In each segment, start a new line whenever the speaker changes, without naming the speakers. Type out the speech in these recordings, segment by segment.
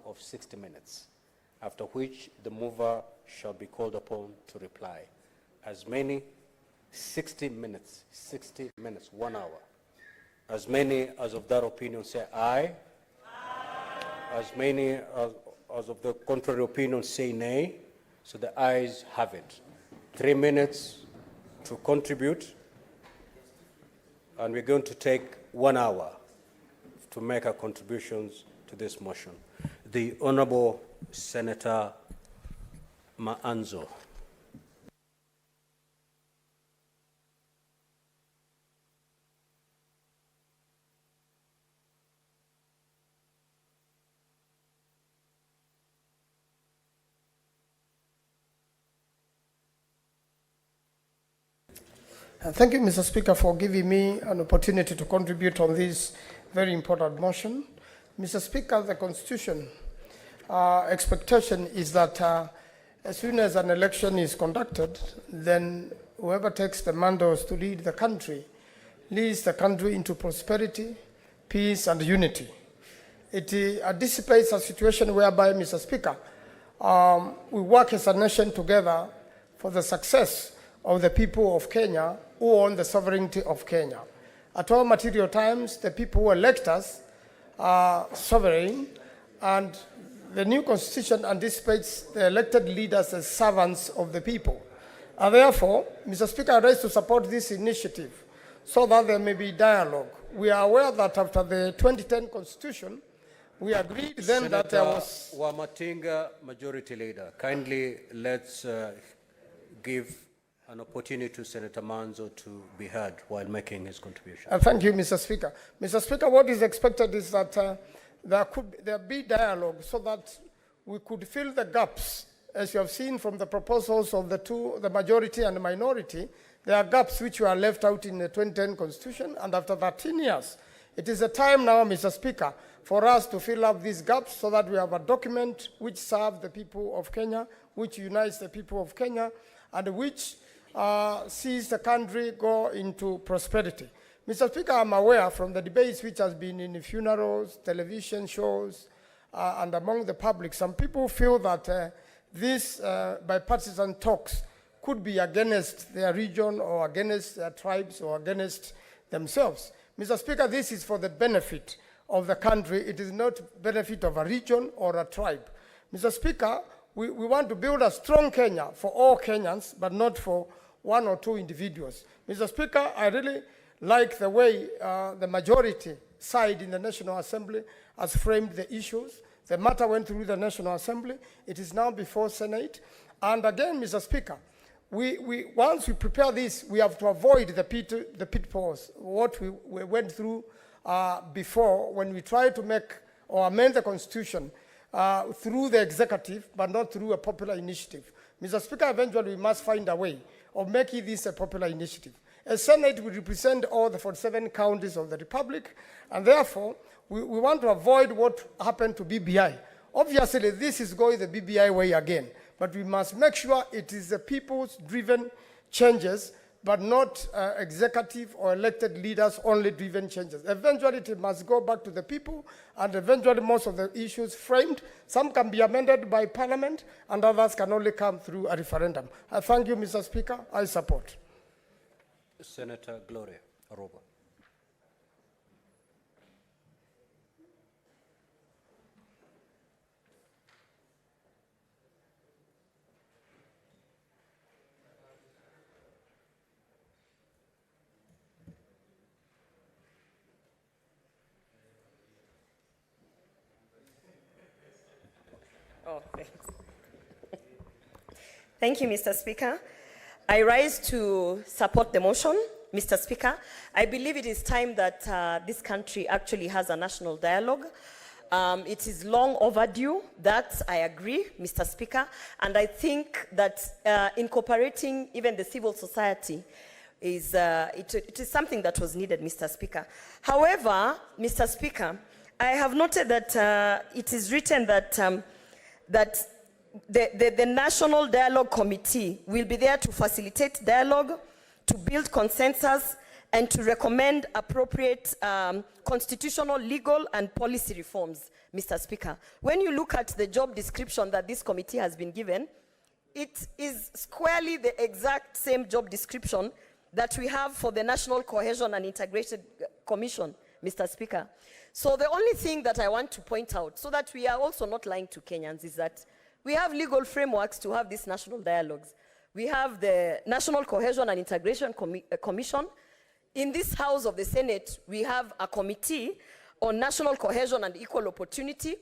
Of 60 minutes, after which the mover shall be called upon to reply. As many 60 minutes, 1 hour. As many as of that opinion say aye. Aye. As many as of the contrary opinion say nay. So the ayes have it. 3 minutes to contribute, and we're going to take 1 hour to make our contributions to this motion. The Honorable Senator Maanzo.
Thank you, Mr. Speaker, for giving me an opportunity to contribute on this very important motion. Mr. Speaker, the Constitution expectation is that as soon as an election is conducted, then whoever takes the mandates to lead the country leads the country into prosperity, peace, and unity. It anticipates a situation whereby, Mr. Speaker, we work as a nation together for the success of the people of Kenya who own the sovereignty of Kenya. At all material times, the people who elect us are sovereign, and the new constitution anticipates the elected leaders as servants of the people. And therefore, Mr. Speaker, I rise to support this initiative so that there may be dialogue. We are aware that after the 2010 constitution, we agreed then
Senator
that there was...
Wamatinga, Majority Leader, kindly let's give an opportunity to Senator Maanzo to be heard while making his contribution.
Thank you, Mr. Speaker. Mr. Speaker, what is expected is that there be dialogue so that we could fill the gaps. As you have seen from the proposals of the majority and the minority, there are gaps which were left out in the 2010 constitution, and after 13 years, it is a time now, Mr. Speaker, for us to fill up these gaps so that we have a document which serves the people of Kenya, which unites the people of Kenya, and which sees the country go into prosperity. Mr. Speaker, I'm aware from the debates which has been in the funerals, television shows, and among the public, some people feel that these bipartisan talks could be against their region or against their tribes or against themselves. Mr. Speaker, this is for the benefit of the country. It is not benefit of a region or a tribe. Mr. Speaker, we want to build a strong Kenya for all Kenyans, but not for one or two individuals. Mr. Speaker, I really like the way the majority side in the National Assembly has framed the issues. The matter went through the National Assembly. It is now before Senate. And again, Mr. Speaker, once we prepare this, we have to avoid the pitfalls, what we went through before when we tried to make or amend the Constitution through the executive, but not through a popular initiative. Mr. Speaker, eventually we must find a way of making this a popular initiative. A Senate will represent all the 47 counties of the Republic, and therefore, we want to avoid what happened to BBI. Obviously, this is going the BBI way again, but we must make sure it is the people's driven changes, but not executive or elected leaders only driven changes. Eventually, it must go back to the people, and eventually most of the issues framed, some can be amended by Parliament, and others can only come through a referendum. I thank you, Mr. Speaker. I support.
Senator Gloria Aroba.
Oh, thanks. Thank you, Mr. Speaker. I rise to support the motion, Mr. Speaker. I believe it is time that this country actually has a national dialogue. It is long overdue, that I agree, Mr. Speaker, and I think that incorporating even the civil society is it is something that was needed, Mr. Speaker. However, Mr. Speaker, I have noted that it is written that the National Dialogue Committee will be there to facilitate dialogue, to build consensus, and to recommend appropriate constitutional, legal, and policy reforms, Mr. Speaker. When you look at the job description that this committee has been given, it is squarely the exact same job description that we have for the National Cohesion and Integration Commission, Mr. Speaker. So the only thing that I want to point out, so that we are also not lying to Kenyans, is that we have legal frameworks to have these national dialogues. We have the National Cohesion and Integration Commission. In this House of the Senate, we have a committee on national cohesion and equal opportunity.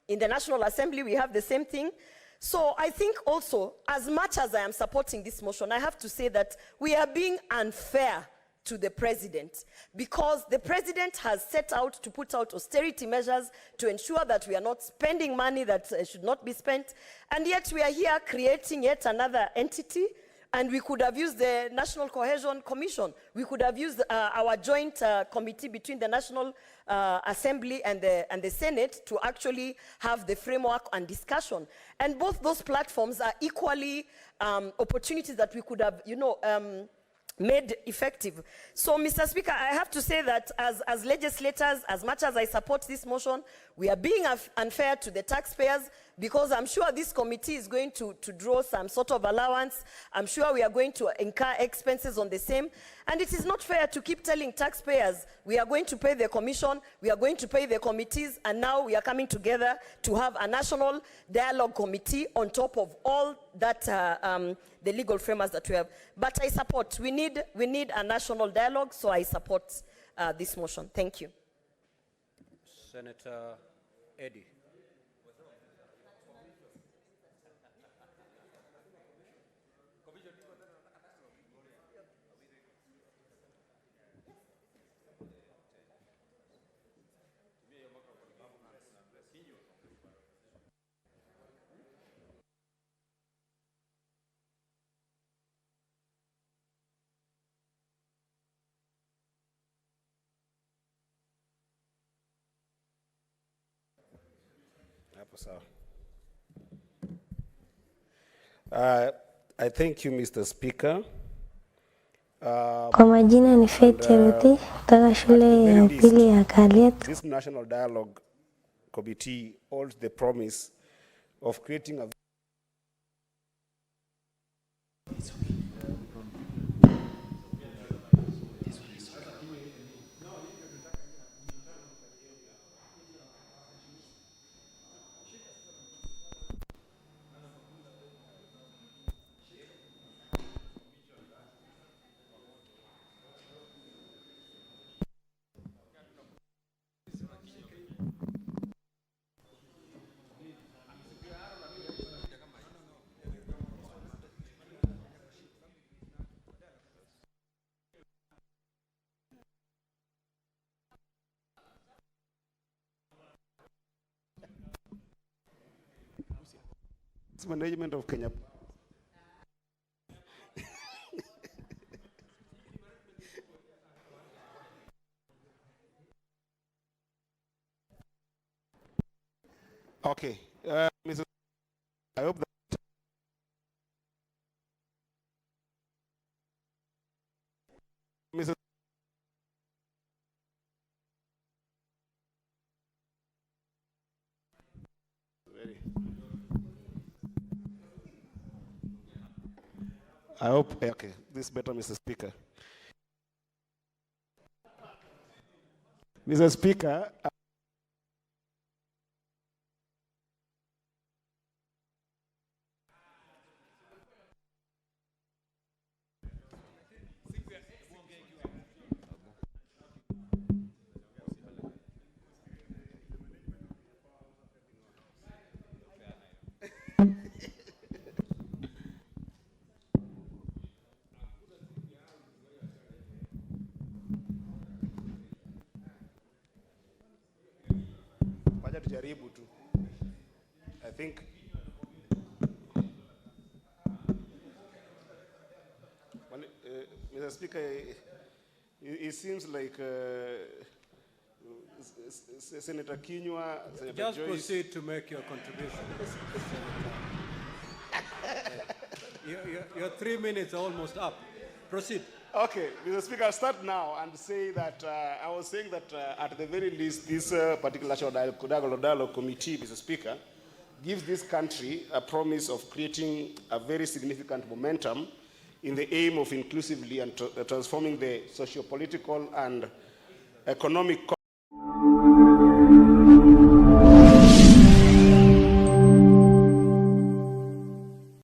In the National Assembly, we have the same thing. So I think also, as much as I am supporting this motion, I have to say that we are being unfair to the president, because the president has set out to put out austerity measures to ensure that we are not spending money that should not be spent, and yet we are here creating yet another entity, and we could have used the National Cohesion Commission. We could have used our joint committee between the National Assembly and the Senate to actually have the framework and discussion. And both those platforms are equally opportunities that we could have, made effective. So, Mr. Speaker, I have to say that as legislators, as much as I support this motion, we are being unfair to the taxpayers, because I'm sure this committee is going to draw some sort of allowance. I'm sure we are going to incur expenses on the same. And it is not fair to keep telling taxpayers, we are going to pay the commission, we are going to pay the committees, and now we are coming together to have a national dialogue committee on top of all that, the legal frameworks that we have. But I support, we need a national dialogue, so I support this motion. Thank you.
Senator Eddie. I thank you, Mr. Speaker.
Kwa majina ni Faith Ruthi kutoka shule ya upili ya Kaliet.
This National Dialogue Committee holds the promise of creating a management of Kenya. Okay, Mrs. I hope that Mrs. I hope, okay, this is better, Mr. Speaker. Mr. Speaker, I think Mr. Speaker, it seems like Senator Ichungwah, Senator
Just
Joyce.
proceed to make your contribution. Your 3 minutes are almost up. Proceed. Okay, Mr. Speaker, I'll start now and say that I was saying that at the very least, this particular National Dialogue Committee, Mr. Speaker, gives this country a promise of creating a very significant momentum in the aim of inclusively and transforming the socio-political and economic